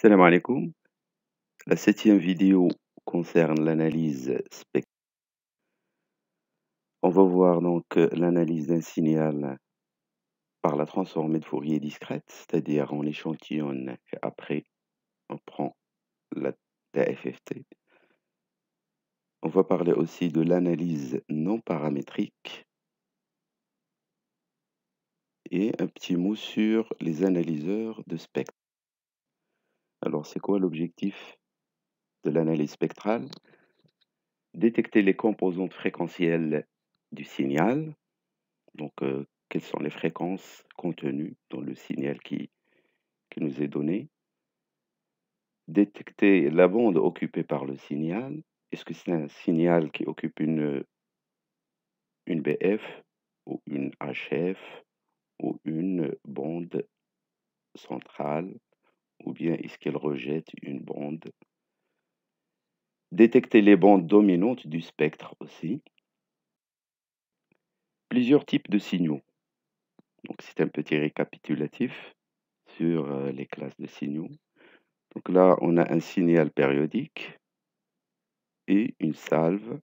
Salam alaikum. La septième vidéo concerne l'analyse spectrale. On va voir donc l'analyse d'un signal par la transformée de Fourier discrète, c'est-à-dire on échantillonne et après on prend la FFT. On va parler aussi de l'analyse non paramétrique et un petit mot sur les analyseurs de spectre. Alors c'est quoi l'objectif de l'analyse spectrale? Détecter les composantes fréquentielles du signal. Donc, quelles sont les fréquences contenues dans le signal qui nous est donné? Détecter la bande occupée par le signal. Est-ce que c'est un signal qui occupe une BF ou une HF ou une bande centrale ou bien est-ce qu'elle rejette une bande? Détecter les bandes dominantes du spectre aussi. Plusieurs types de signaux. Donc, c'est un petit récapitulatif sur les classes de signaux. Donc là, on a un signal périodique et une salve,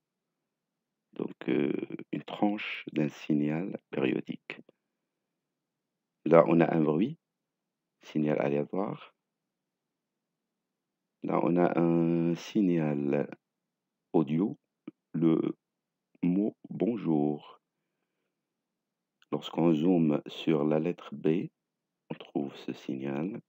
donc une tranche d'un signal périodique. Là, on a un bruit, signal aléatoire. Là, on a un signal audio, le mot bonjour. Lorsqu'on zoome sur la lettre B, on trouve ce signal.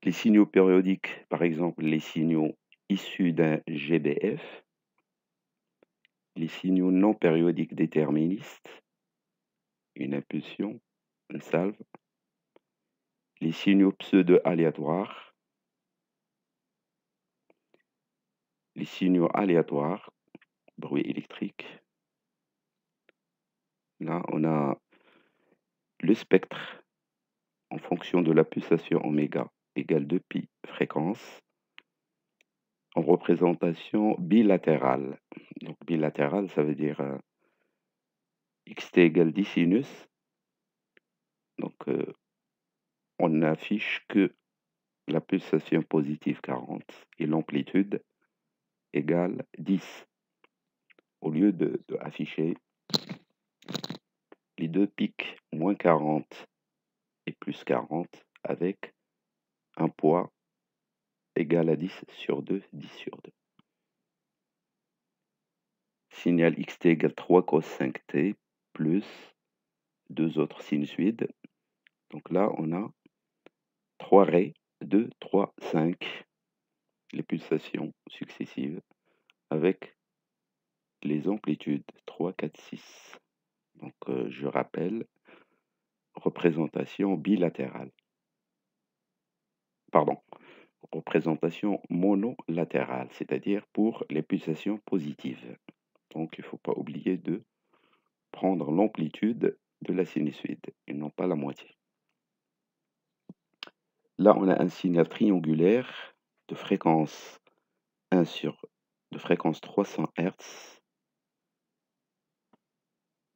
Les signaux périodiques, par exemple, les signaux issus d'un GBF, les signaux non périodiques déterministes, une impulsion, une salve, les signaux pseudo-aléatoires, les signaux aléatoires, bruit électrique. Là, on a le spectre en fonction de la pulsation oméga égale 2π fréquence en représentation bilatérale. Donc bilatérale, ça veut dire xt égale 10 sinus. Donc on n'affiche que la pulsation positive 40 et l'amplitude égale 10 au lieu de afficher les deux pics moins 40 et plus 40 avec un poids égal à 10 sur 2, 10 sur 2. Signal xt égale 3 cos 5t plus deux autres sinusoïdes. Donc là, on a 3 raies, 2, 3, 5, les pulsations successives avec les amplitudes 3, 4, 6. Donc je rappelle, représentation bilatérale. Pardon, représentation monolatérale, c'est-à-dire pour les pulsations positives. Donc il ne faut pas oublier de prendre l'amplitude de la sinusoïde et non pas la moitié. Là, on a un signal triangulaire de fréquence 300 Hz.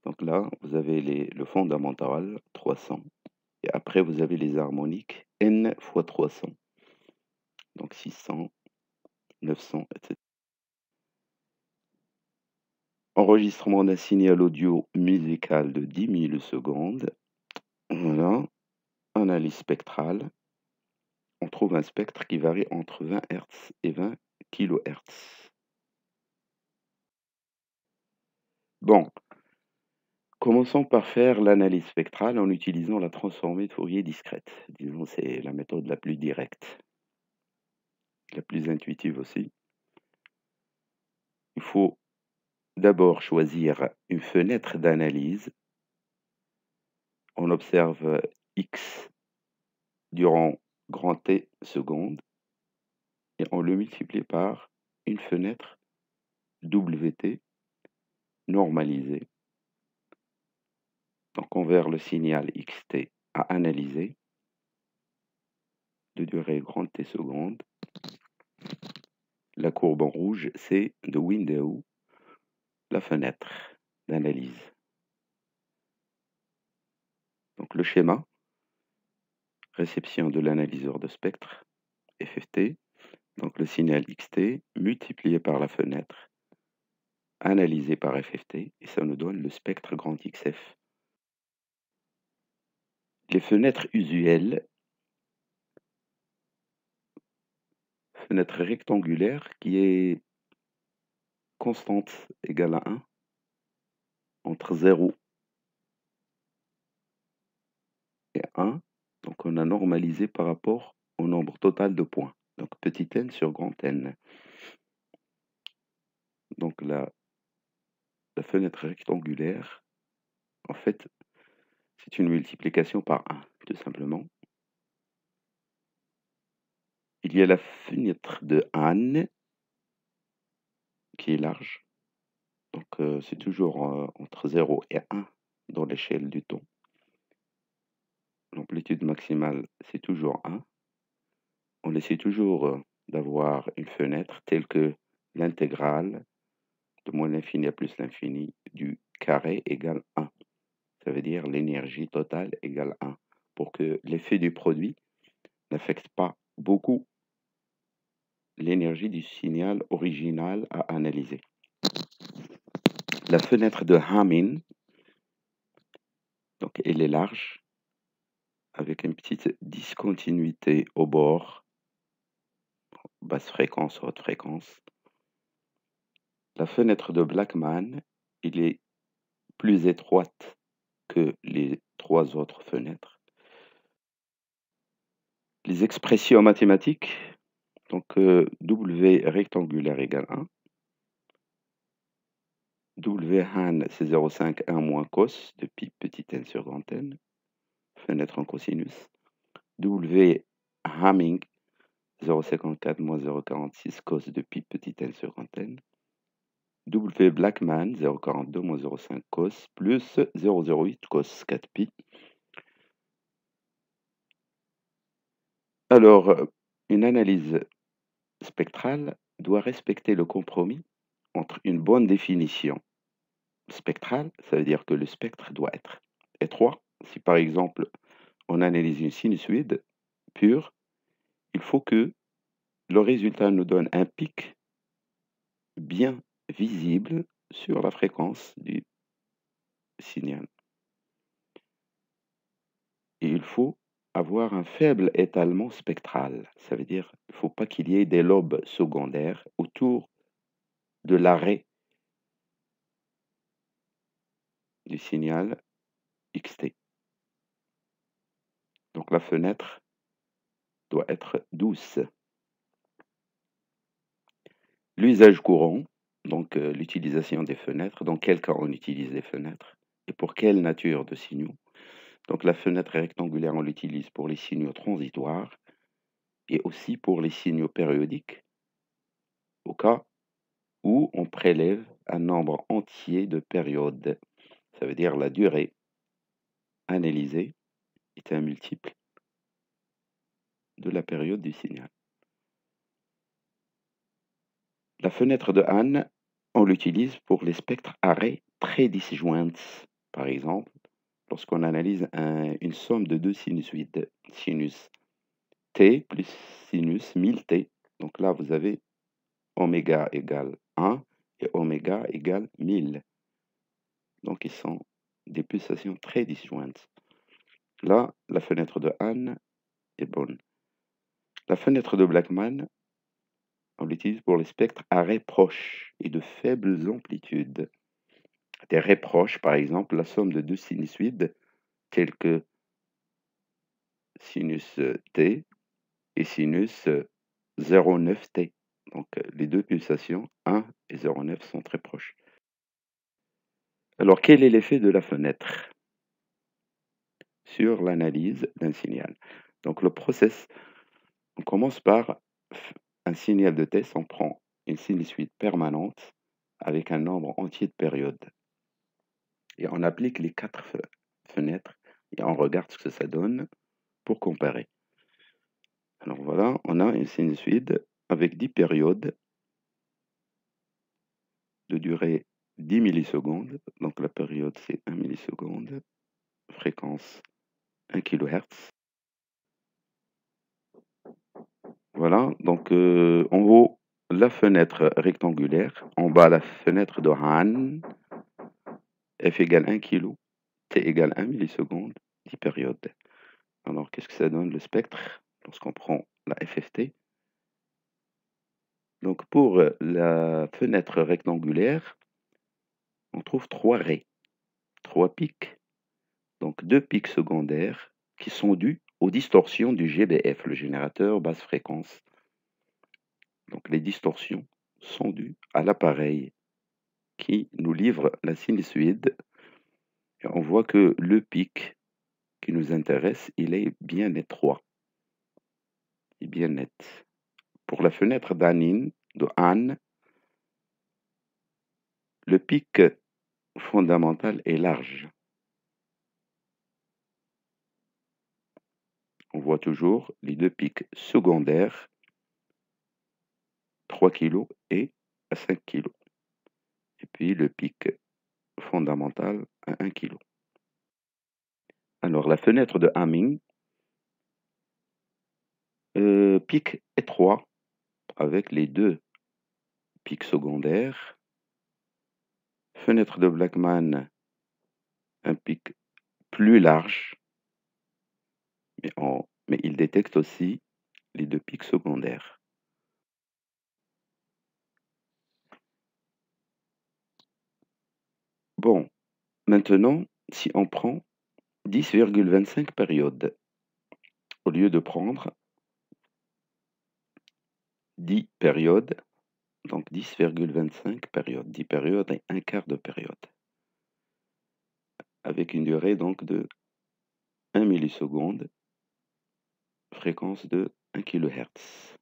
Donc là, vous avez le fondamental 300 et après vous avez les harmoniques n fois 300. Donc 600, 900, etc. Enregistrement d'un signal audio musical de 10 millisecondes. Voilà. Analyse spectrale. On trouve un spectre qui varie entre 20 Hz et 20 kHz. Bon, commençons par faire l'analyse spectrale en utilisant la transformée de Fourier discrète. Disons, c'est la méthode la plus directe, la plus intuitive aussi. Il faut d'abord choisir une fenêtre d'analyse. On observe X durant grand T secondes et on le multiplie par une fenêtre WT normalisée. Donc on verra le signal xt à analyser de durée grand T secondes. La courbe en rouge, c'est the window, la fenêtre d'analyse. Donc le schéma, réception de l'analyseur de spectre, FFT, donc le signal XT multiplié par la fenêtre, analysé par FFT, et ça nous donne le spectre grand XF. Les fenêtres usuelles, fenêtre rectangulaire qui est constante égale à 1, entre 0 et 1, donc on a normalisé par rapport au nombre total de points, donc petit n sur grand N. Donc la fenêtre rectangulaire, en fait, c'est une multiplication par 1, tout simplement. Il y a la fenêtre de Hahn, qui est large, donc c'est toujours entre 0 et 1 dans l'échelle du temps. L'amplitude maximale, c'est toujours 1. On essaie toujours d'avoir une fenêtre telle que l'intégrale de moins l'infini à plus l'infini du carré égale 1. Ça veut dire l'énergie totale égale 1, pour que l'effet du produit n'affecte pas beaucoup l'énergie du signal original à analyser. La fenêtre de Hamming, donc elle est large, avec une petite discontinuité au bord, basse fréquence, haute fréquence. La fenêtre de Blackman, elle est plus étroite que les 3 autres fenêtres. Les expressions mathématiques, donc W rectangulaire égale 1. W Han, c'est 0,5 1 moins cos de pi petit n sur grand N, fenêtre en cosinus. W Hamming, 0,54 moins 0,46 cos de pi petit n sur grand N. W Blackman, 0,42 moins 0,5 cos plus 0,08 cos 4 pi. Alors, une analyse spectrale doit respecter le compromis entre une bonne définition spectrale, ça veut dire que le spectre doit être étroit. Si par exemple on analyse une sinusoïde pure, il faut que le résultat nous donne un pic bien visible sur la fréquence du signal. Et il faut avoir un faible étalement spectral. Ça veut dire qu'il ne faut pas qu'il y ait des lobes secondaires autour de l'arrêt du signal XT. Donc la fenêtre doit être douce. L'usage courant, donc l'utilisation des fenêtres, dans quel cas on utilise les fenêtres et pour quelle nature de signaux. Donc la fenêtre rectangulaire, on l'utilise pour les signaux transitoires et aussi pour les signaux périodiques, au cas où on prélève un nombre entier de périodes. Ça veut dire la durée analysée est un multiple de la période du signal. La fenêtre de Hahn, on l'utilise pour les spectres arrêts très disjoints. Par exemple, lorsqu'on analyse une somme de 2 sinusoïdes, sinus t plus sinus 1000t. Donc là, vous avez oméga égale 1 et oméga égale 1000. Donc ils sont des pulsations très disjointes. Là, la fenêtre de Hahn est bonne. La fenêtre de Blackman, on l'utilise pour les spectres à raies proches et de faibles amplitudes. Des raies proches, par exemple, la somme de 2 sinusoïdes tels que sinus t et sinus 0,9t. Donc les deux pulsations 1 et 0,9 sont très proches. Alors quel est l'effet de la fenêtre sur l'analyse d'un signal? Donc le process, on commence par un signal de test, on prend une sinusoïde permanente avec un nombre entier de périodes. Et on applique les 4 fenêtres et on regarde ce que ça donne pour comparer. Alors voilà, on a une sinusoïde avec 10 périodes de durée 10 millisecondes. Donc la période c'est 1 milliseconde, fréquence 1 kHz. Voilà, donc en haut, la fenêtre rectangulaire, en bas, la fenêtre de Han, F égale 1 kg, T égale 1 milliseconde, 10 périodes. Alors, qu'est-ce que ça donne le spectre lorsqu'on prend la FFT? Donc, pour la fenêtre rectangulaire, on trouve 3 raies, 3 pics, donc 2 pics secondaires qui sont dus aux distorsions du GBF, le générateur basse fréquence. Donc, les distorsions sont dues à l'appareil qui nous livre la sinusoïde. Et on voit que le pic qui nous intéresse, il est bien étroit, il est bien net. Pour la fenêtre d'Anine, de Han, le pic fondamental est large. On voit toujours les 2 pics secondaires, 3 kg et à 5 kg. Et puis le pic fondamental à 1 kg. Alors la fenêtre de Hamming, pic étroit avec les 2 pics secondaires. Fenêtre de Blackman, un pic plus large, mais il détecte aussi les 2 pics secondaires. Bon, maintenant, si on prend 10,25 périodes, au lieu de prendre 10 périodes, donc 10,25 périodes, 10 périodes et un quart de période, avec une durée donc de 1 milliseconde, fréquence de 1 kHz.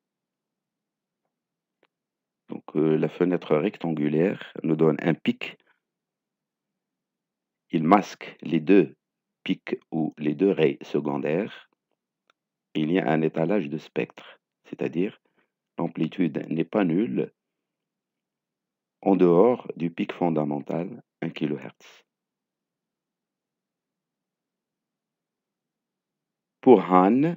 Donc la fenêtre rectangulaire nous donne un pic. Il masque les 2 pics ou les 2 raies secondaires. Il y a un étalage de spectre, c'est-à-dire l'amplitude n'est pas nulle en dehors du pic fondamental 1 kHz. Pour Han,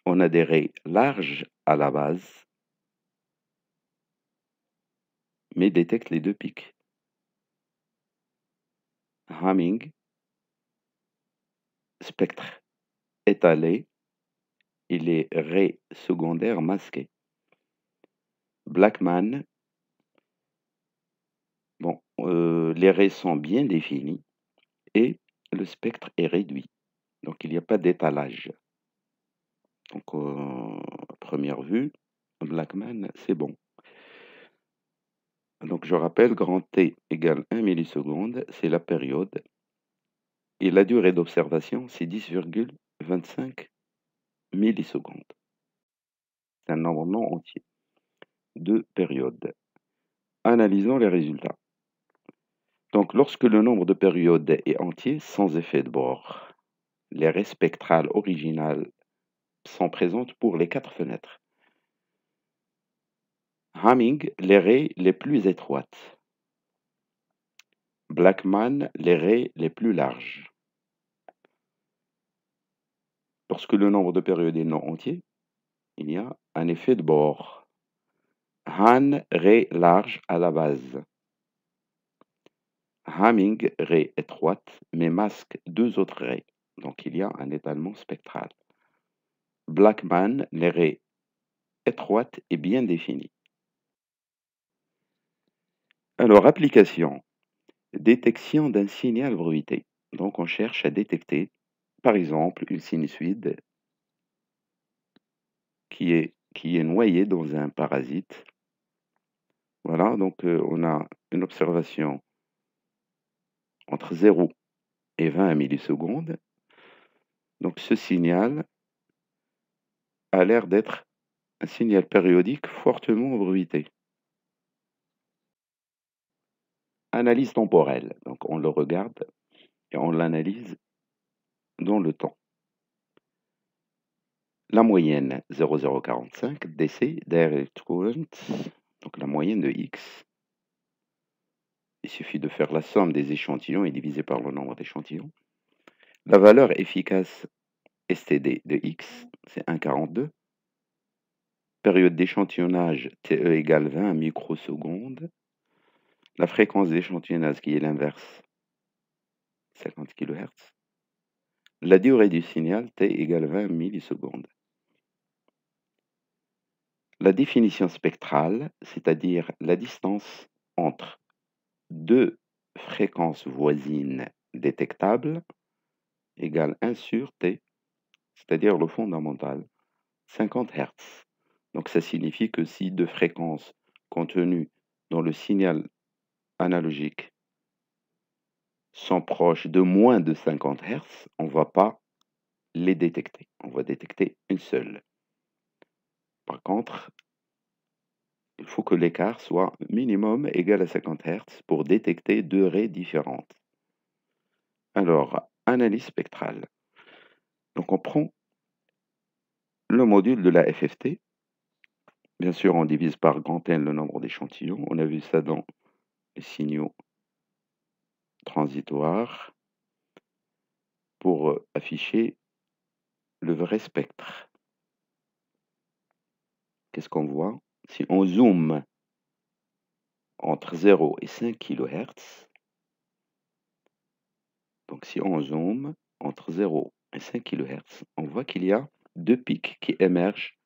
on a des raies larges à la base, mais détecte les 2 pics. Hamming, spectre étalé et les raies secondaires masquées. Blackman, bon, les raies sont bien définies et le spectre est réduit. Donc il n'y a pas d'étalage. Donc à première vue, Blackman, c'est bon. Donc je rappelle, grand T égale 1 milliseconde, c'est la période. Et la durée d'observation, c'est 10,25 millisecondes. C'est un nombre non entier de périodes. Analysons les résultats. Donc lorsque le nombre de périodes est entier, sans effet de bord, les raies spectrales originales sont présentes pour les 4 fenêtres. Hamming, les raies les plus étroites. Blackman, les raies les plus larges. Lorsque le nombre de périodes est non entier, il y a un effet de bord. Han, raie large à la base. Hamming, raie étroite, mais masque 2 autres raies. Donc il y a un étalement spectral. Blackman, les raies étroites et bien définies. Alors, application. Détection d'un signal bruité. Donc on cherche à détecter, par exemple, une sinusoïde qui est noyée dans un parasite. Voilà, donc on a une observation entre 0 et 20 millisecondes. Donc ce signal a l'air d'être un signal périodique fortement bruité. Analyse temporelle. Donc on le regarde et on l'analyse dans le temps. La moyenne 0,045 DC direct current, donc la moyenne de X. Il suffit de faire la somme des échantillons et diviser par le nombre d'échantillons. La valeur efficace STD de X, c'est 1,42. période d'échantillonnage TE égale 20 microsecondes, la fréquence d'échantillonnage qui est l'inverse, 50 kHz, la durée du signal T égale 20 millisecondes. La définition spectrale, c'est-à-dire la distance entre deux fréquences voisines détectables, égale 1 sur T, c'est-à-dire le fondamental, 50 Hz. Donc ça signifie que si deux fréquences contenues dans le signal analogique sont proches de moins de 50 Hz, on ne va pas les détecter. On va détecter une seule. Par contre, il faut que l'écart soit minimum égal à 50 Hz pour détecter deux raies différentes. Alors, analyse spectrale. Donc on prend le module de la FFT. Bien sûr, on divise par grand N le nombre d'échantillons. On a vu ça dans les signaux transitoires pour afficher le vrai spectre. Qu'est-ce qu'on voit? Si on zoome entre 0 et 5 kHz, donc si on zoome entre 0 et 5 kHz, on voit qu'il y a deux pics qui émergent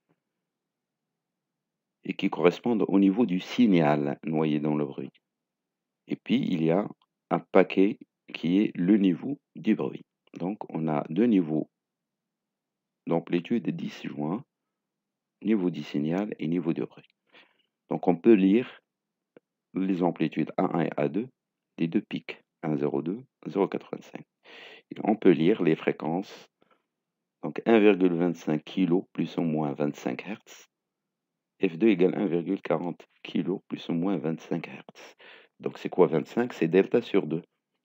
et qui correspondent au niveau du signal noyé dans le bruit. Et puis, il y a un paquet qui est le niveau du bruit. Donc, on a deux niveaux d'amplitude disjoints, niveau du signal et niveau du bruit. Donc, on peut lire les amplitudes A1 et A2 des deux pics, 1,02, 0,85. Et on peut lire les fréquences, donc 1,25 kg plus ou moins 25 Hz, F2 égale 1,40 kg plus ou moins 25 Hz. Donc c'est quoi 25? C'est delta sur 2.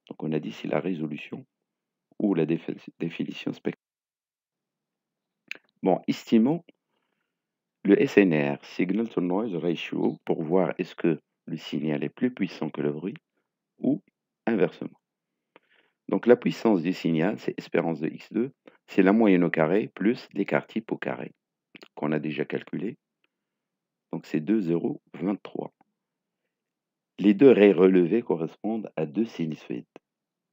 Donc on a dit c'est la résolution ou la définition spectrale. Bon, estimons le SNR, Signal to Noise Ratio, pour voir est-ce que le signal est plus puissant que le bruit ou inversement. Donc la puissance du signal, c'est espérance de x2, c'est la moyenne au carré plus l'écart type au carré, qu'on a déjà calculé. Donc c'est 2,023. Les deux raies relevées correspondent à deux sinusoïdes.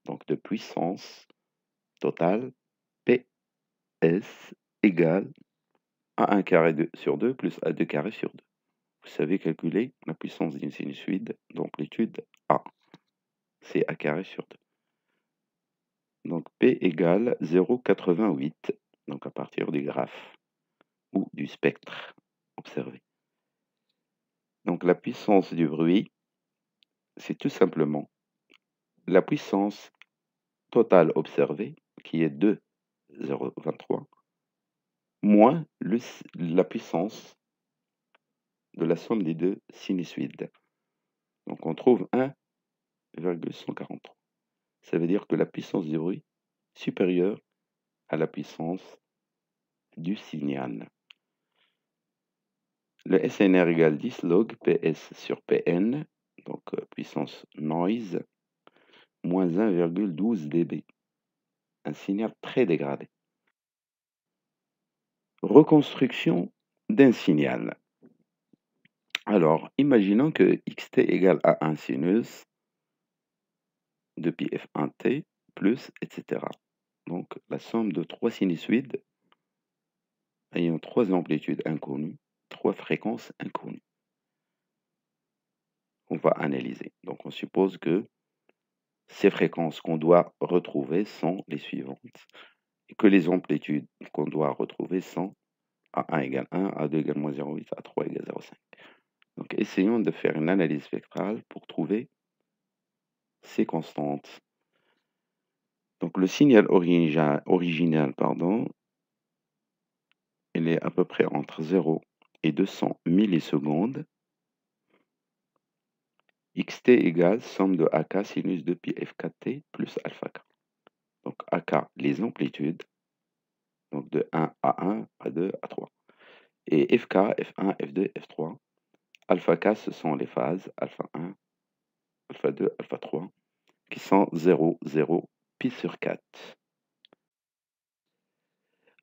Donc de puissance totale, PS égale à 1 carré sur 2 plus à 2 carré sur 2. Vous savez calculer la puissance d'une sinusoïde d'amplitude A. C'est A carré sur 2. Donc P égale 0,88. Donc à partir du graphe ou du spectre observé. Donc la puissance du bruit, c'est tout simplement la puissance totale observée, qui est 2,023, moins la puissance de la somme des deux sinusoïdes. Donc on trouve 1,143. Ça veut dire que la puissance du bruit est supérieure à la puissance du signal. Le SNR égale 10 log PS sur PN, donc puissance noise, moins 1,12 dB. Un signal très dégradé. Reconstruction d'un signal. Alors, imaginons que xt égale à 1 sinus de pi f1t plus, etc. Donc, la somme de trois sinusoïdes ayant trois amplitudes inconnues, trois fréquences inconnues. On va analyser. Donc, on suppose que ces fréquences qu'on doit retrouver sont les suivantes et que les amplitudes qu'on doit retrouver sont A1 égale 1, A2 égale moins 0,8, A3 égale 0,5. Donc, essayons de faire une analyse spectrale pour trouver ces constantes. Donc, le signal original, il est à peu près entre 0 et 200 millisecondes. Xt égale somme de AK sinus de pi f4t plus alpha k. Donc, AK, les amplitudes, donc de 1 à 1, A2, A3. Et FK, F1, F2, F3. Alpha k, ce sont les phases, alpha 1, alpha 2, alpha 3, qui sont 0, 0, pi sur 4.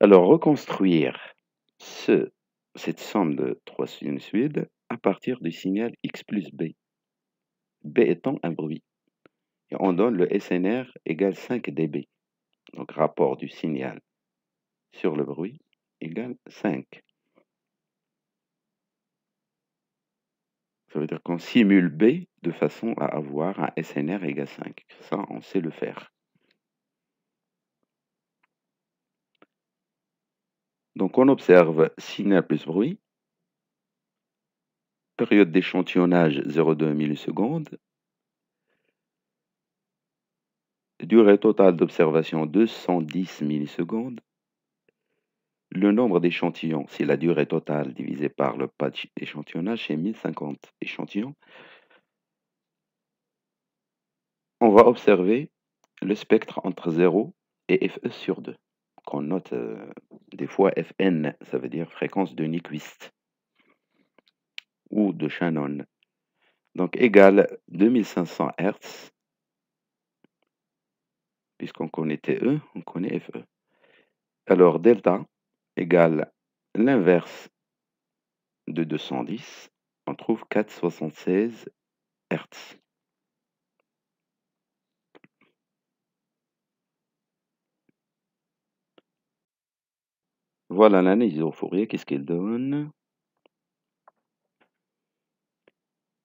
Alors, reconstruire ce cette somme de 3 sinusoïdes à partir du signal x plus b, b étant un bruit. Et on donne le SNR égale 5 dB. Donc rapport du signal sur le bruit égale 5. Ça veut dire qu'on simule B de façon à avoir un SNR égale 5. Ça, on sait le faire. Donc on observe signal plus bruit, période d'échantillonnage 0,2 millisecondes, durée totale d'observation 210 millisecondes, le nombre d'échantillons, c'est la durée totale divisée par le pas d'échantillonnage, c'est 1050 échantillons. On va observer le spectre entre 0 et FE sur 2, qu'on note des fois Fn, ça veut dire fréquence de Nyquist ou de Shannon. Donc égale 2500 Hz, puisqu'on connaît TE, on connaît FE. Alors delta égale l'inverse de 210, on trouve 476 Hz. Voilà l'analyse au Fourier, qu'est-ce qu'il donne?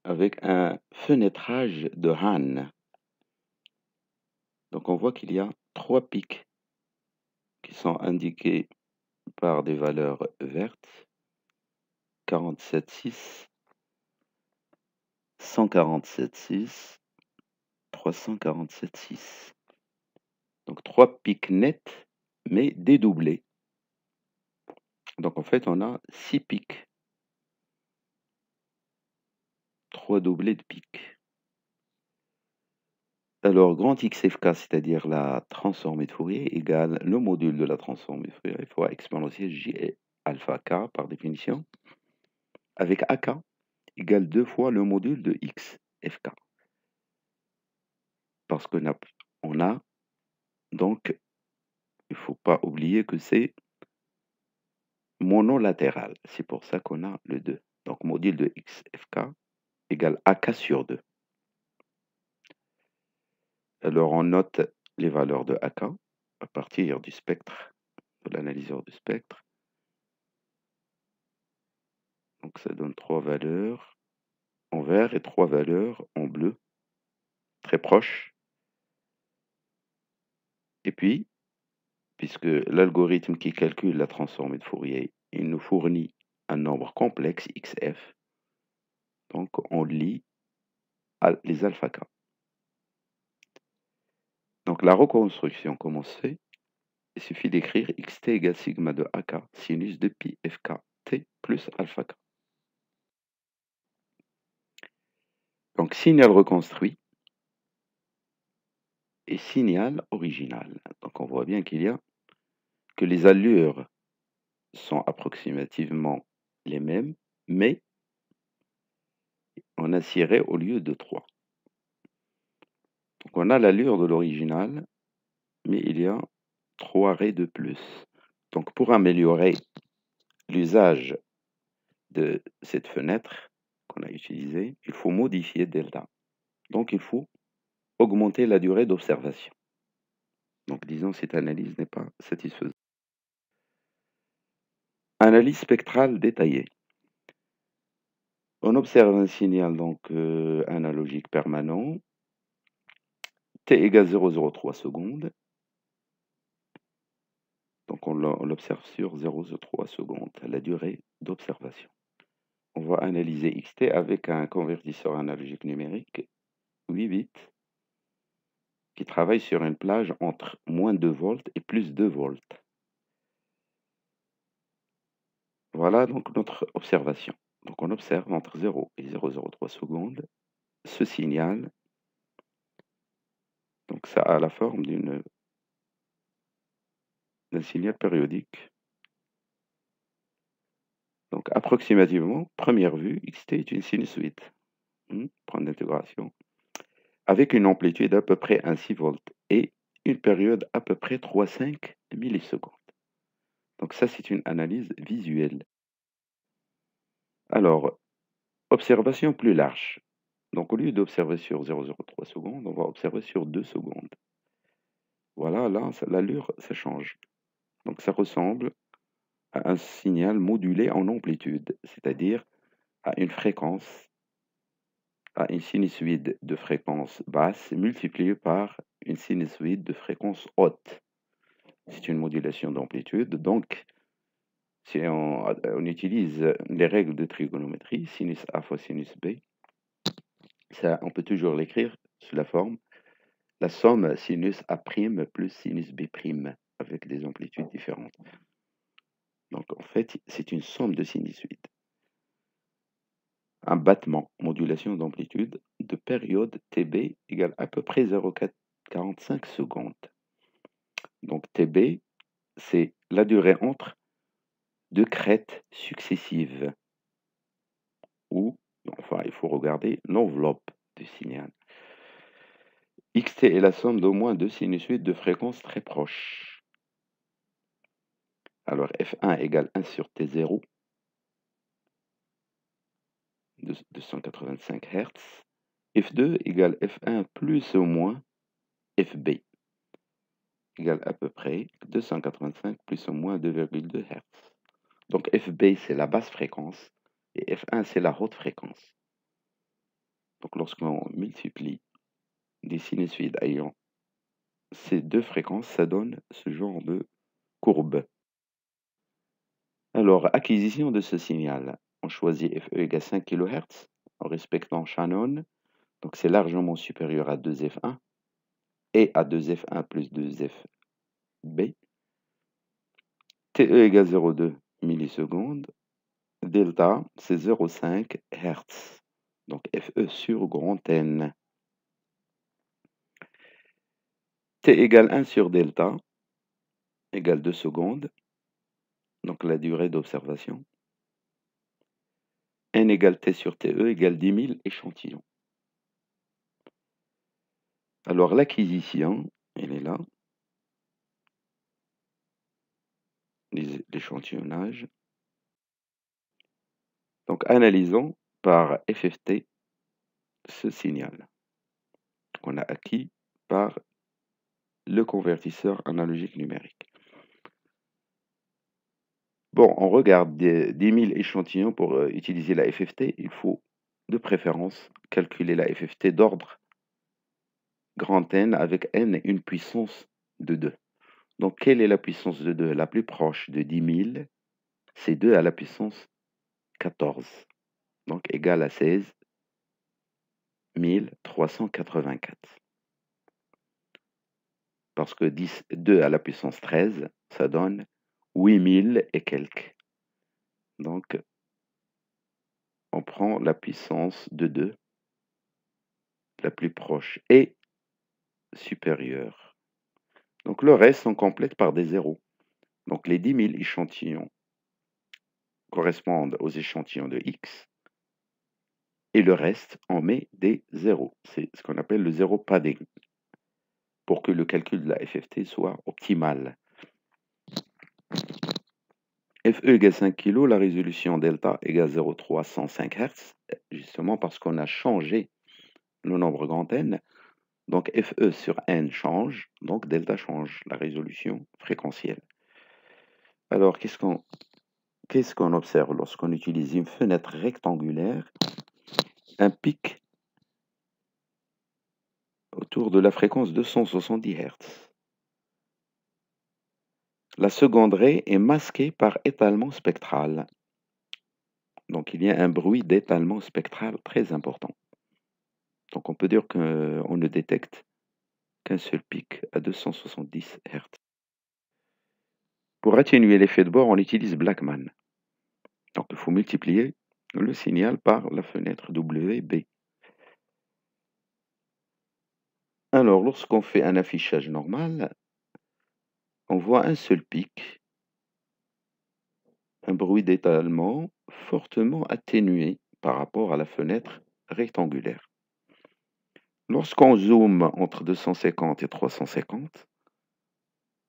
Avec un fenêtrage de Hahn. Donc on voit qu'il y a 3 pics qui sont indiqués par des valeurs vertes, 47,6, 147,6, 347,6. Donc 3 pics nets, mais dédoublés. Donc en fait, on a 6 pics. 3 doublés de pics. Alors, grand XFK, c'est-à-dire la transformée de Fourier, égale le module de la transformée de Fourier fois exponentielle J alpha K par définition, avec AK égale 2 fois le module de XFK. Parce qu'on a, donc, il ne faut pas oublier que c'est monolatéral. C'est pour ça qu'on a le 2. Donc, module de XFK égale AK sur 2. Alors, on note les valeurs de AK à partir du spectre, de l'analyseur du spectre. Donc, ça donne 3 valeurs en vert et 3 valeurs en bleu, très proches. Et puis, puisque l'algorithme qui calcule la transformée de Fourier, il nous fournit un nombre complexe, XF, donc on lit les alpha K. Donc la reconstruction, comment se fait? Il suffit d'écrire xt égale sigma de AK sinus de pi fk t plus alpha K. Donc signal reconstruit et signal original. Donc on voit bien que les allures sont approximativement les mêmes, mais on a ciré au lieu de 3. Donc on a l'allure de l'original, mais il y a 3 raies de plus. Donc pour améliorer l'usage de cette fenêtre qu'on a utilisée, il faut modifier delta. Donc il faut augmenter la durée d'observation. Donc disons cette analyse n'est pas satisfaisante. Analyse spectrale détaillée. On observe un signal donc analogique permanent, t égale 0,03 secondes. Donc on l'observe sur 0,03 secondes, la durée d'observation. On va analyser xt avec un convertisseur analogique numérique 8 bits qui travaille sur une plage entre moins 2 volts et plus 2 volts. Voilà donc notre observation. Donc on observe entre 0 et 0,03 secondes ce signal. Donc ça a la forme d'un signal périodique. Donc approximativement, première vue, xt est une sinusoïde. Point d'intégration. Avec une amplitude à peu près 1 6 volts et une période à peu près 3,5 millisecondes. Donc ça, c'est une analyse visuelle. Alors, observation plus large. Donc, au lieu d'observer sur 0,03 secondes, on va observer sur 2 secondes. Voilà, là, l'allure, ça change. Donc, ça ressemble à un signal modulé en amplitude, c'est-à-dire à une fréquence, à une sinusoïde de fréquence basse multipliée par une sinusoïde de fréquence haute. C'est une modulation d'amplitude. Donc, si on utilise les règles de trigonométrie, sinus A fois sinus B, ça, on peut toujours l'écrire sous la forme la somme sinus A' plus sinus B', avec des amplitudes différentes. Donc, en fait, c'est une somme de sinusoïdes. Un battement, modulation d'amplitude, de période TB égale à peu près 0,45 secondes. Donc, TB, c'est la durée entre deux crêtes successives. Ou, enfin, il faut regarder l'enveloppe du signal. Xt est la somme d'au moins deux sinusoïdes de fréquences très proches. Alors, F1 égale 1 sur T0, 285 Hz. F2 égale F1 plus ou moins FB, égale à peu près 285 plus ou moins 2,2 Hz. Donc FB, c'est la basse fréquence, et F1, c'est la haute fréquence. Donc lorsqu'on multiplie des sinusoïdes ayant ces deux fréquences, ça donne ce genre de courbe. Alors, acquisition de ce signal. On choisit FE égale 5 kHz en respectant Shannon. Donc, c'est largement supérieur à 2F1 et à 2F1 plus 2FB. TE égale 0,2 millisecondes. Delta, c'est 0,5 Hz. Donc, FE sur grand N. T égale 1 sur delta égale 2 secondes. Donc, la durée d'observation. N égale T sur TE égale 10 000 échantillons. Alors, l'acquisition, elle est là. L'échantillonnage. Donc, analysons par FFT ce signal qu'on a acquis par le convertisseur analogique numérique. Bon, on regarde 10 000 échantillons pour utiliser la FFT. Il faut de préférence calculer la FFT d'ordre grand N avec N une puissance de 2. Donc, quelle est la puissance de 2? La plus proche de 10 000, c'est 2 à la puissance 14. Donc, égale à 16 384. Parce que 2 à la puissance 13, ça donne 8000 et quelques. Donc, on prend la puissance de 2, la plus proche et supérieure. Donc, le reste, on complète par des zéros. Donc, les 10 000 échantillons correspondent aux échantillons de X. Et le reste, on met des zéros. C'est ce qu'on appelle le zéro padding, pour que le calcul de la FFT soit optimal. FE égale 5 kg, la résolution delta égale 0,305 Hz, justement parce qu'on a changé le nombre grand N. Donc FE sur N change, donc delta change, la résolution fréquentielle. Alors, qu'est-ce qu'on observe lorsqu'on utilise une fenêtre rectangulaire? Un pic autour de la fréquence 270 Hz. La seconde raie est masquée par étalement spectral. Donc, il y a un bruit d'étalement spectral très important. Donc, on peut dire qu'on ne détecte qu'un seul pic à 270 Hz. Pour atténuer l'effet de bord, on utilise Blackman. Donc, il faut multiplier le signal par la fenêtre WB. Alors, lorsqu'on fait un affichage normal, on voit un seul pic, un bruit d'étalement fortement atténué par rapport à la fenêtre rectangulaire. Lorsqu'on zoome entre 250 et 350,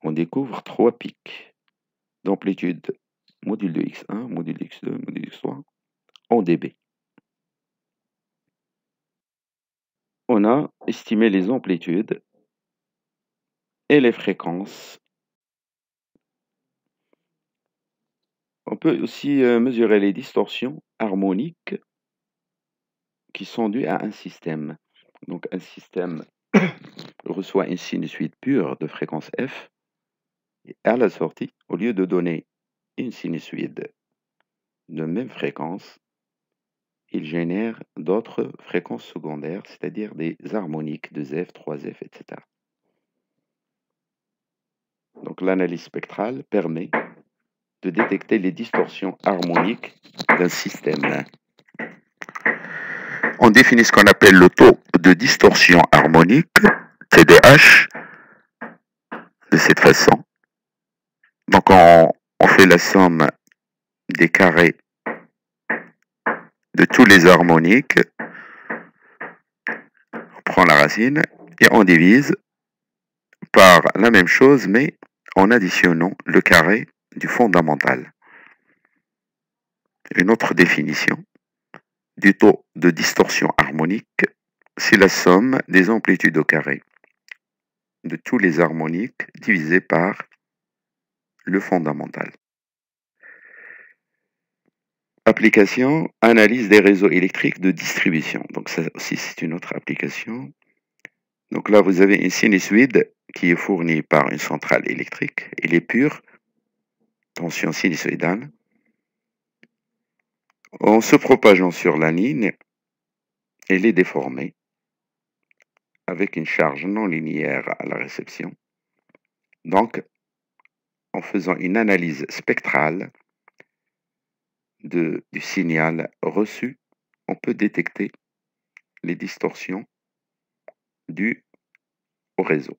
on découvre 3 pics d'amplitude module de x1, module de x2, module de x3, en dB. On a estimé les amplitudes et les fréquences. On peut aussi mesurer les distorsions harmoniques qui sont dues à un système. Donc un système reçoit une sinusoïde pure de fréquence f, et à la sortie, au lieu de donner une sinusoïde de même fréquence, il génère d'autres fréquences secondaires, c'est-à-dire des harmoniques, 2F, 3F, etc. Donc l'analyse spectrale permet de détecter les distorsions harmoniques d'un système. On définit ce qu'on appelle le taux de distorsion harmonique, TDH, de cette façon. Donc on fait la somme des carrés de tous les harmoniques, on prend la racine et on divise par la même chose, mais en additionnant le carré du fondamental. Une autre définition du taux de distorsion harmonique, c'est la somme des amplitudes au carré de tous les harmoniques divisé par le fondamental. Application, analyse des réseaux électriques de distribution. Donc ça aussi c'est une autre application. Donc là vous avez une sinusoïde qui est fournie par une centrale électrique. Elle est pure, tension sinusoïdale. En se propageant sur la ligne, elle est déformée avec une charge non linéaire à la réception. Donc, en faisant une analyse spectrale du signal reçu, on peut détecter les distorsions dues au réseau.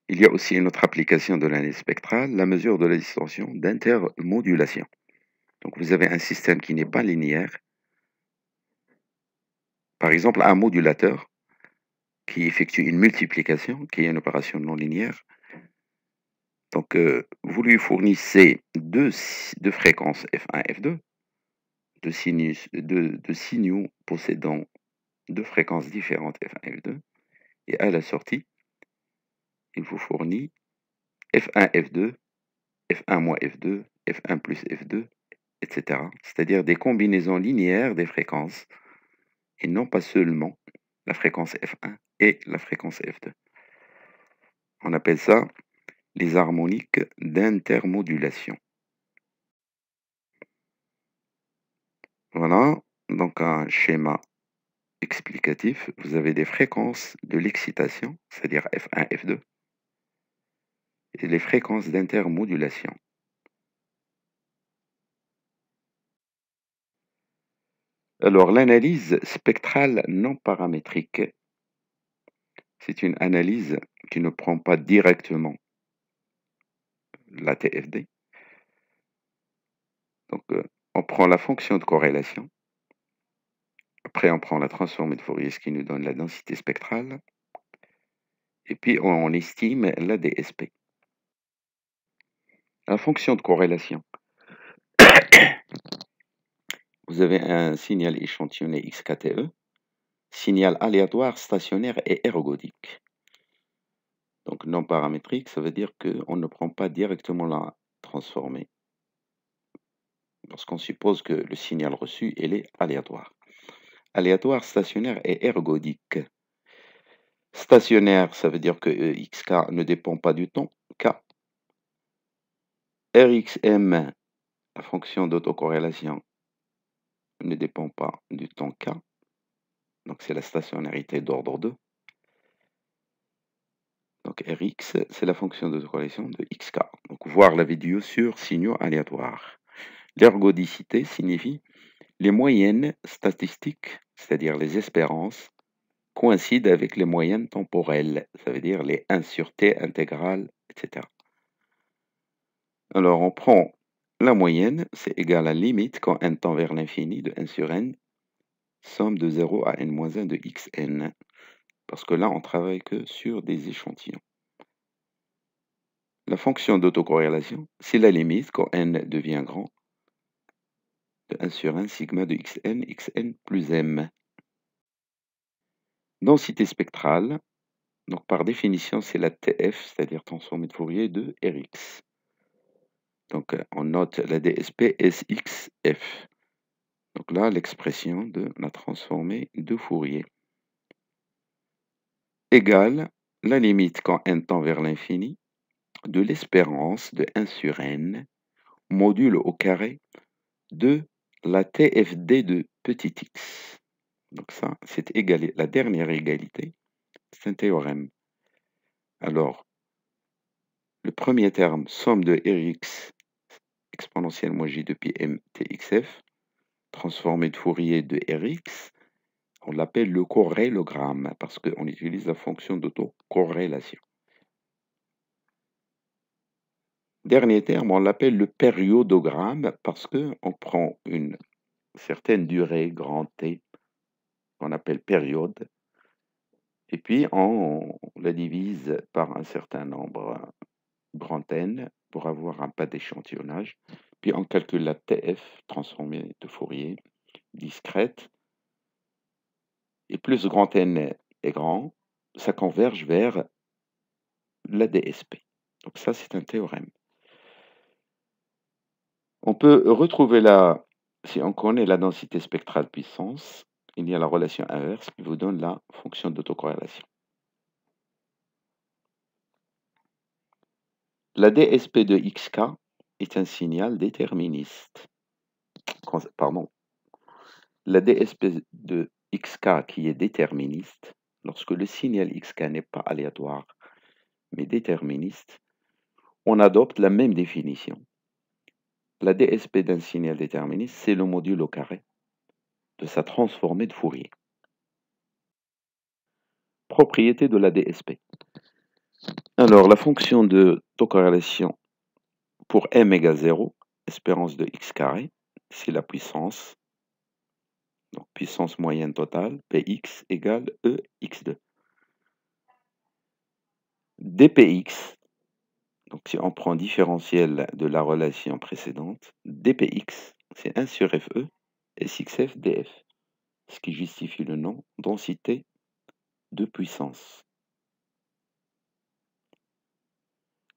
Il y a aussi une autre application de l'analyse spectrale, la mesure de la distorsion d'intermodulation. Donc vous avez un système qui n'est pas linéaire. Par exemple, un modulateur qui effectue une multiplication, qui est une opération non linéaire. Donc vous lui fournissez deux fréquences F1 et F2, de signaux possédant deux fréquences différentes F1 et F2, et à la sortie, il vous fournit F1, F2, F1 moins F2, F1 plus F2, etc. C'est-à-dire des combinaisons linéaires des fréquences, et non pas seulement la fréquence F1 et la fréquence F2. On appelle ça les harmoniques d'intermodulation. Voilà, donc un schéma explicatif. Vous avez des fréquences de l'excitation, c'est-à-dire F1, F2, et les fréquences d'intermodulation. Alors, l'analyse spectrale non paramétrique, c'est une analyse qui ne prend pas directement la TFD. Donc, on prend la fonction de corrélation. Après, on prend la transformée de Fourier, ce qui nous donne la densité spectrale. Et puis, on estime la DSP. La fonction de corrélation. Vous avez un signal échantillonné XKTE, signal aléatoire, stationnaire et ergodique. Donc non paramétrique, ça veut dire qu'on ne prend pas directement la transformée, lorsqu'on suppose que le signal reçu est aléatoire. Aléatoire, stationnaire et ergodique. Stationnaire, ça veut dire que XK ne dépend pas du temps, K. RXM, la fonction d'autocorrélation, ne dépend pas du temps K. Donc c'est la stationnarité d'ordre 2. Donc Rx, c'est la fonction d'autocorrélation de XK. Donc voir la vidéo sur signaux aléatoires. L'ergodicité signifie les moyennes statistiques, c'est-à-dire les espérances, coïncident avec les moyennes temporelles, ça veut dire les 1 sur t intégrales, etc. Alors on prend la moyenne, c'est égal à limite quand n tend vers l'infini de 1 sur n, somme de 0 à n-1 de xn, parce que là on travaille que sur des échantillons. La fonction d'autocorrélation, c'est la limite quand n devient grand de 1 sur 1 sigma de xn plus m. Densité spectrale, donc par définition, c'est la TF, c'est-à-dire transformée de Fourier de Rx. Donc on note la DSP SXF. Donc là, l'expression de la transformée de Fourier égale la limite quand n tend vers l'infini de l'espérance de 1 sur n module au carré de la TFD de petit x. Donc ça, c'est la dernière égalité, c'est un théorème. Alors, le premier terme, somme de Rx exponentielle moins j de pi m txf, transformé de Fourier de Rx, on l'appelle le corrélogramme parce qu'on utilise la fonction d'autocorrélation. Dernier terme, on l'appelle le périodogramme parce qu'on prend une certaine durée, grand T, qu'on appelle période, et puis on la divise par un certain nombre, grand N, pour avoir un pas d'échantillonnage. Puis on calcule la TF, transformée de Fourier, discrète, et plus grand N est grand, ça converge vers la DSP. Donc ça, c'est un théorème. On peut retrouver si on connaît la densité spectrale puissance, il y a la relation inverse qui vous donne la fonction d'autocorrélation. La DSP de xk est un signal déterministe. Pardon. La DSP de xk qui est déterministe, lorsque le signal xk n'est pas aléatoire, mais déterministe, on adopte la même définition. La DSP d'un signal déterministe, c'est le module au carré de sa transformée de Fourier. Propriété de la DSP. Alors, la fonction de autocorrélation pour m égale 0, espérance de x carré, c'est la puissance. Donc, puissance moyenne totale, Px égale Ex2. dPx, donc si on prend différentiel de la relation précédente, dPx, c'est 1 sur Fe, SXF dF, ce qui justifie le nom densité de puissance.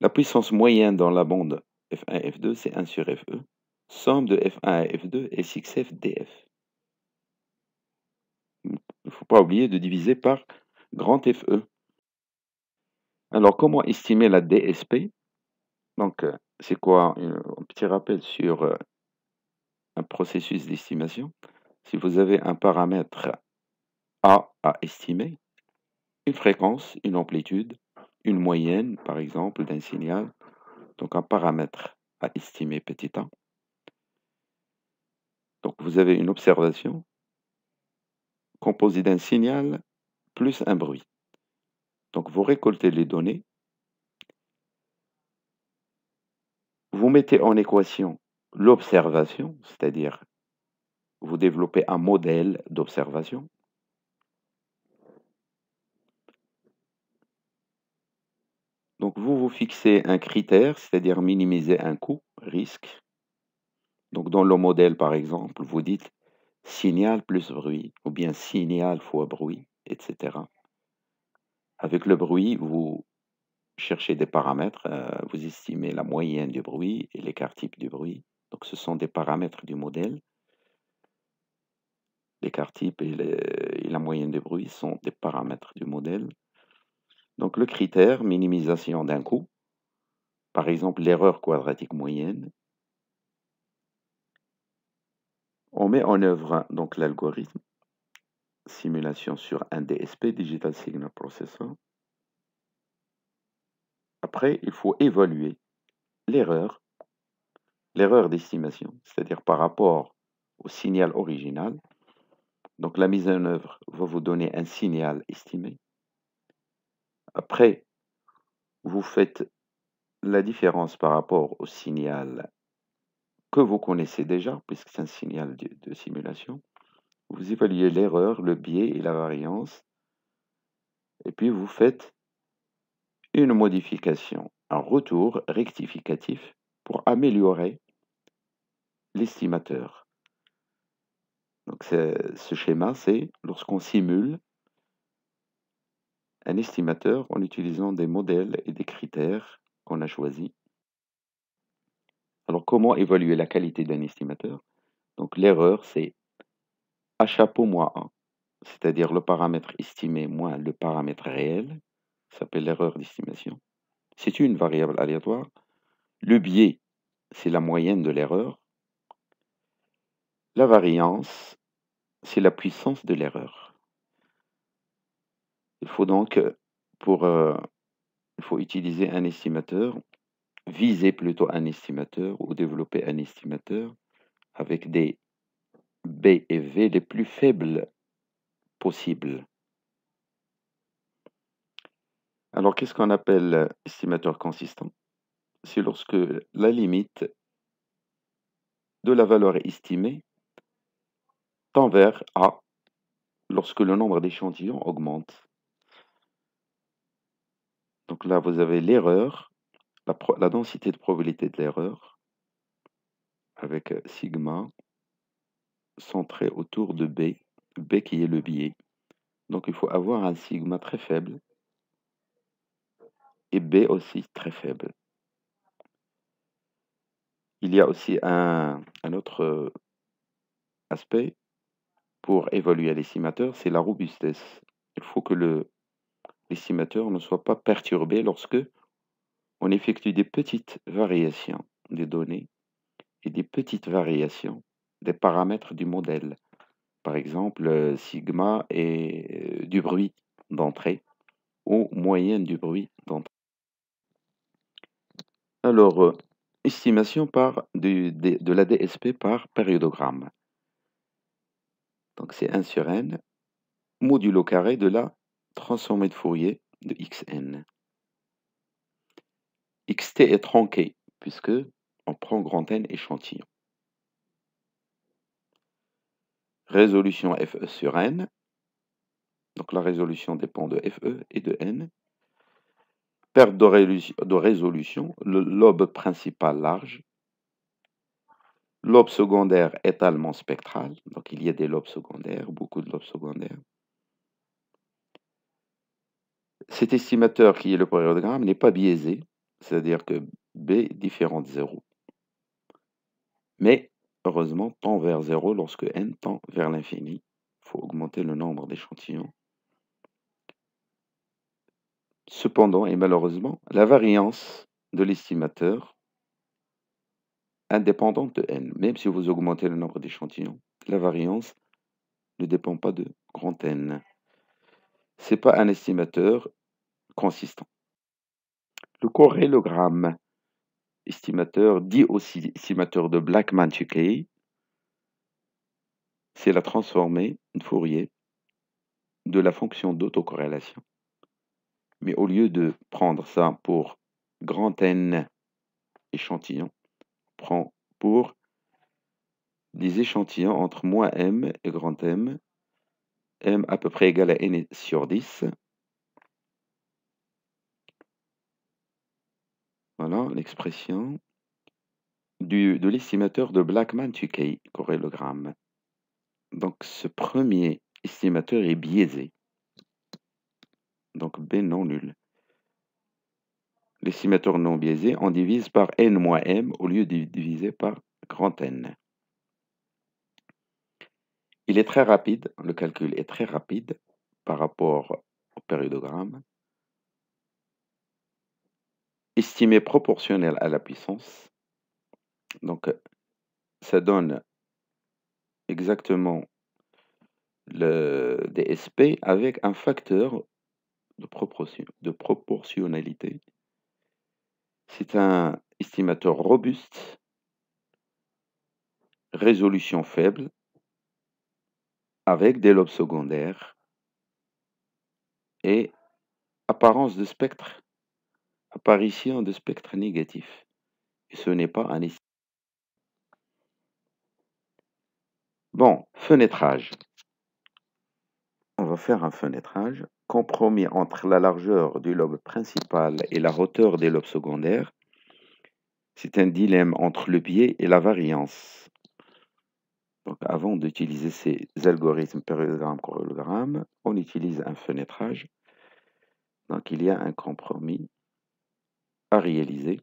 La puissance moyenne dans la bande F1 et F2, c'est 1 sur Fe, somme de F1 et F2, SXF dF. Il ne faut pas oublier de diviser par grand Fe. Alors, comment estimer la DSP? Donc, c'est quoi? Un petit rappel sur un processus d'estimation. Si vous avez un paramètre A à estimer, une fréquence, une amplitude, une moyenne, par exemple, d'un signal, donc un paramètre à estimer petit a. Donc, vous avez une observation composée d'un signal plus un bruit. Donc, vous récoltez les données, vous mettez en équation l'observation, c'est-à-dire vous développez un modèle d'observation. Donc, vous fixez un critère, c'est-à-dire minimiser un coût, risque. Donc, dans le modèle, par exemple, vous dites signal plus bruit, ou bien signal fois bruit, etc. Avec le bruit, vous cherchez des paramètres, vous estimez la moyenne du bruit et l'écart type du bruit. Donc, ce sont des paramètres du modèle. L'écart type et la moyenne du bruit sont des paramètres du modèle. Donc, le critère, minimisation d'un coût, par exemple l'erreur quadratique moyenne. On met en œuvre donc l'algorithme, simulation sur un DSP, Digital Signal Processor. Après, il faut évaluer l'erreur d'estimation, c'est-à-dire par rapport au signal original. Donc la mise en œuvre va vous donner un signal estimé. Après, vous faites la différence par rapport au signal que vous connaissez déjà, puisque c'est un signal de simulation. Vous évaluez l'erreur, le biais et la variance. Et puis vous faites une modification, un retour rectificatif pour améliorer l'estimateur. Donc ce schéma, c'est lorsqu'on simule un estimateur en utilisant des modèles et des critères qu'on a choisis. Alors comment évaluer la qualité d'un estimateur? Donc l'erreur, c'est A chapeau moins 1, c'est-à-dire le paramètre estimé moins le paramètre réel, ça s'appelle l'erreur d'estimation. C'est une variable aléatoire. Le biais, c'est la moyenne de l'erreur. La variance, c'est la puissance de l'erreur. Il faut donc, il faut utiliser un estimateur, viser plutôt un estimateur ou développer un estimateur avec des B et V les plus faibles possibles. Alors, qu'est-ce qu'on appelle estimateur consistant? C'est lorsque la limite de la valeur estimée tend vers A lorsque le nombre d'échantillons augmente. Donc là, vous avez l'erreur, la densité de probabilité de l'erreur, avec sigma centré autour de B qui est le biais. Donc il faut avoir un sigma très faible et B aussi très faible. Il y a aussi un autre aspect pour évaluer l'estimateur, c'est la robustesse. Il faut que l'estimateur ne soit pas perturbé lorsque on effectue des petites variations des données et des petites variations des paramètres du modèle. Par exemple, sigma et du bruit d'entrée ou moyenne du bruit d'entrée. Alors, estimation de la DSP par périodogramme. Donc c'est 1 sur n, modulo carré de la transformée de Fourier de xn. xt est tronqué, puisque on prend grand N échantillon. Résolution FE sur n. Donc la résolution dépend de FE et de n. Perte de résolution, le lobe principal large. Lobe secondaire, étalement spectral. Donc il y a des lobes secondaires, beaucoup de lobes secondaires. Cet estimateur qui est le périodogramme n'est pas biaisé, c'est-à-dire que B est différent de 0. Mais, heureusement, tend vers 0 lorsque n tend vers l'infini. Il faut augmenter le nombre d'échantillons. Cependant, et malheureusement, la variance de l'estimateur indépendante de n, même si vous augmentez le nombre d'échantillons, la variance ne dépend pas de grand N. Ce n'est pas un estimateur consistant. Le corrélogramme estimateur, dit aussi estimateur de Blackman-Tukey, c'est la transformée de Fourier de la fonction d'autocorrélation. Mais au lieu de prendre ça pour grand N échantillons, on prend pour des échantillons entre moins m et grand M, m à peu près égal à n sur 10. Voilà l'expression de l'estimateur de Blackman-Tukey, corrélogramme. Donc ce premier estimateur est biaisé. Donc B non nul. L'estimateur non biaisé, on divise par n moins m au lieu de diviser par grand N. Il est très rapide, le calcul est très rapide par rapport au périodogramme. Estimé proportionnel à la puissance. Donc ça donne exactement le DSP avec un facteur de proportionnalité. C'est un estimateur robuste, résolution faible, avec des lobes secondaires et apparence de spectre, apparition de spectre négatif. Et ce n'est pas un estimateur. Bon, fenêtrage. On va faire un fenêtrage compromis entre la largeur du lobe principal et la hauteur des lobes secondaires. C'est un dilemme entre le biais et la variance. Donc avant d'utiliser ces algorithmes parallélogramme-corrélogramme, on utilise un fenêtrage. Donc il y a un compromis à réaliser,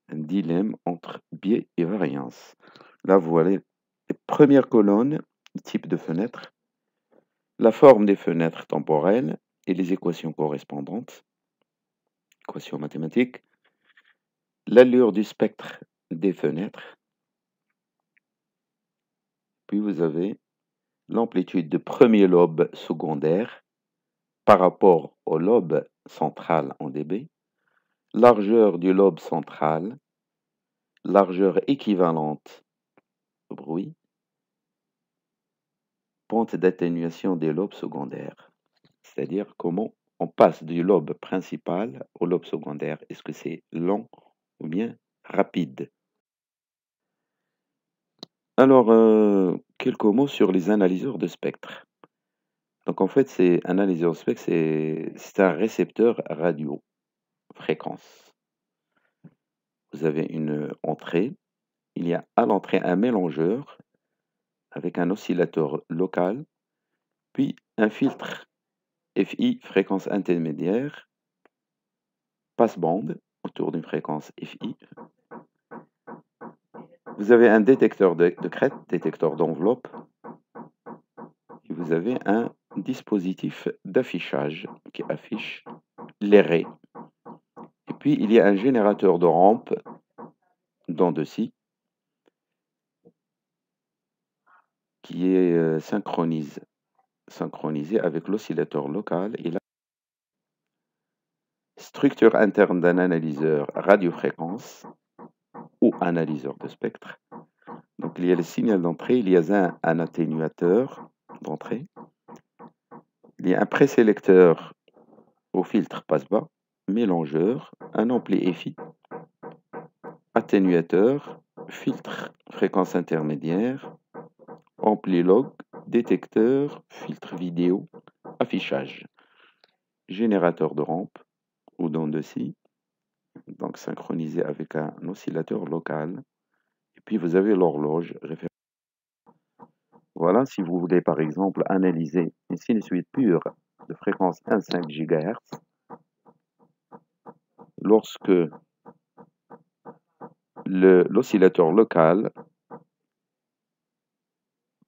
un dilemme entre biais et variance. Là, vous voyez les premières colonnes, type de fenêtre, la forme des fenêtres temporelles et les équations correspondantes, équations mathématiques, l'allure du spectre des fenêtres, puis vous avez l'amplitude de premier lobe secondaire par rapport au lobe central en dB, largeur du lobe central, largeur équivalente au bruit, pente d'atténuation des lobes secondaires, c'est-à-dire comment on passe du lobe principal au lobe secondaire. Est-ce que c'est lent ou bien rapide? Alors, quelques mots sur les analyseurs de spectre. Donc en fait, c'est un analyseur de spectre, c'est un récepteur radio, fréquence. Vous avez une entrée, il y a à l'entrée un mélangeur avec un oscillateur local, puis un filtre FI, fréquence intermédiaire, passe-bande autour d'une fréquence FI. Vous avez un détecteur de crête, détecteur d'enveloppe, et vous avez un dispositif d'affichage qui affiche les raies. Et puis il y a un générateur de rampe dans de scie qui est synchronisé avec l'oscillateur local et la structure interne d'un analyseur radiofréquence ou analyseur de spectre. Donc il y a le signal d'entrée, il y a un atténuateur d'entrée, il y a un présélecteur au filtre passe-bas, mélangeur, un ampli EFI, atténuateur, filtre fréquence intermédiaire, ampli log, détecteur, filtre vidéo, affichage, générateur de rampe ou d'onde de scie, donc synchronisé avec un oscillateur local. Et puis vous avez l'horloge référence. Voilà, si vous voulez par exemple analyser une sinusoïde pure de fréquence 1,5 GHz, lorsque l'oscillateur local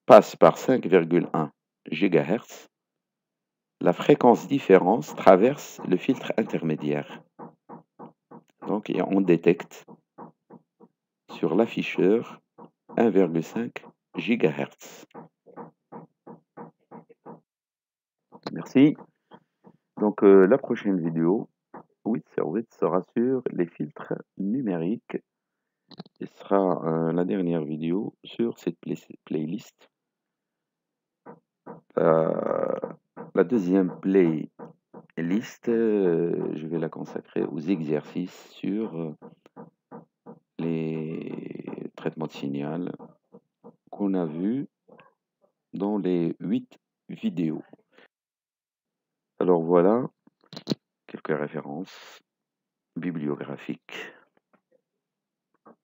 passe par 5,1 GHz, la fréquence différence traverse le filtre intermédiaire. Donc on détecte sur l'afficheur 1,5 GHz. Merci. Donc la prochaine vidéo, 8/8, sera sur les filtres numériques. Ce sera la dernière vidéo sur cette playlist. La deuxième playlist, je vais la consacrer aux exercices sur les traitements de signal qu'on a vus dans les 8 vidéos. Alors voilà quelques références bibliographiques.